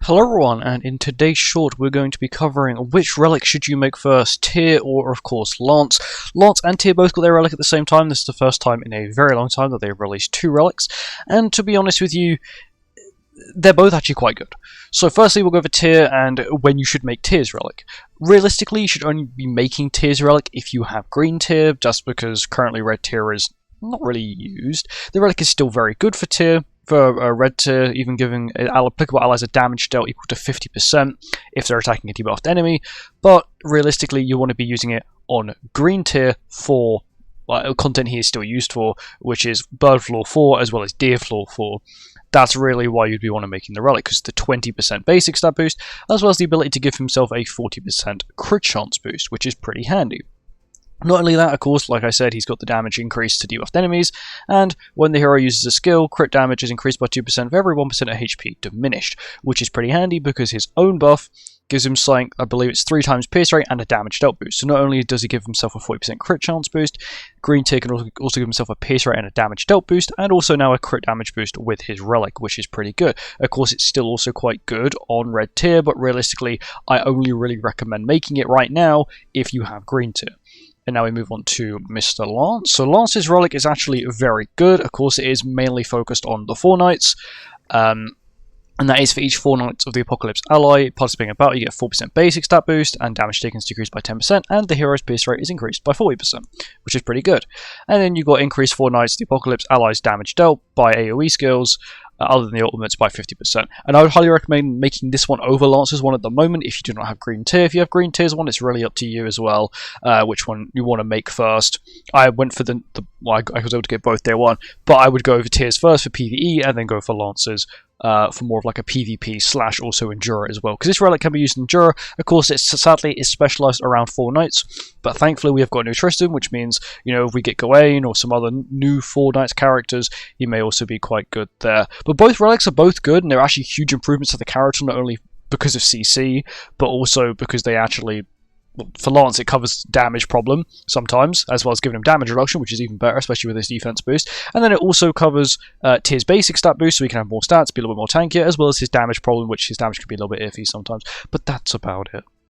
Hello everyone, and in today's short we're going to be covering which relic should you make first, Tyr or of course Lance. Lance and Tyr both got their relic at the same time. This is the first time in a very long time that they've released two relics, and to be honest with you, they're both actually quite good. So firstly we'll go over Tyr and when you should make Tyr's relic. Realistically you should only be making Tyr's relic if you have Green Tyr, just because currently Red Tyr is not really used. The relic is still very good for Tyr. For Red Tyr, even giving applicable allies a damage dealt equal to 50% if they're attacking a debuffed enemy, but realistically you want to be using it on Green Tyr for content he is still used for, which is Bird Floor 4 as well as Deer Floor 4. That's really why you'd be wanting making the relic, because the 20% basic stat boost, as well as the ability to give himself a 40% crit chance boost, which is pretty handy. Not only that, of course, like I said, he's got the damage increase to debuffed enemies, and when the hero uses a skill, crit damage is increased by 2% for every 1% of HP diminished, which is pretty handy because his own buff gives him something, I believe it's 3 times pierce rate and a damage dealt boost. So not only does he give himself a 40% crit chance boost, Green Tyr can also give himself a pierce rate and a damage dealt boost, and also now a crit damage boost with his relic, which is pretty good. Of course, it's still also quite good on Red Tyr, but realistically, I only really recommend making it right now if you have Green Tyr. And now we move on to Mr. Lance. So Lance's relic is actually very good. Of course, it is mainly focused on the 4 knights. And that is for each 4 knights of the Apocalypse ally participating in a battle, you get a 4% basic stat boost, and damage taken is decreased by 10%, and the hero's pierce rate is increased by 40%, which is pretty good. And then you've got increased 4 knights of the Apocalypse allies damage dealt by AoE skills, other than the ultimates, by 50%. And I would highly recommend making this one over Lance's one at the moment if you do not have Green Tyr. If you have Green Tyr's one, it's really up to you as well, which one you want to make first. I went for well, I was able to get both day one, but I would go over Tyr's first for PvE, and then go for Lance's for more of like a PvP / also Endura as well, because this relic can be used in Endura. Of course, sadly it's specialised around 4 knights, but thankfully we have got Tristan, which means, you know, if we get Gawain or some other new 4 knights characters, he may also be quite good there. But both relics are both good, and they're actually huge improvements to the character, not only because of CC, but also because they actually, for Lance, it covers damage problem sometimes, as well as giving him damage reduction, which is even better, especially with his defense boost. And then it also covers Tyr's basic stat boost, so he can have more stats, be a little bit more tankier, as well as his damage problem, which his damage can be a little bit iffy sometimes. But that's about it.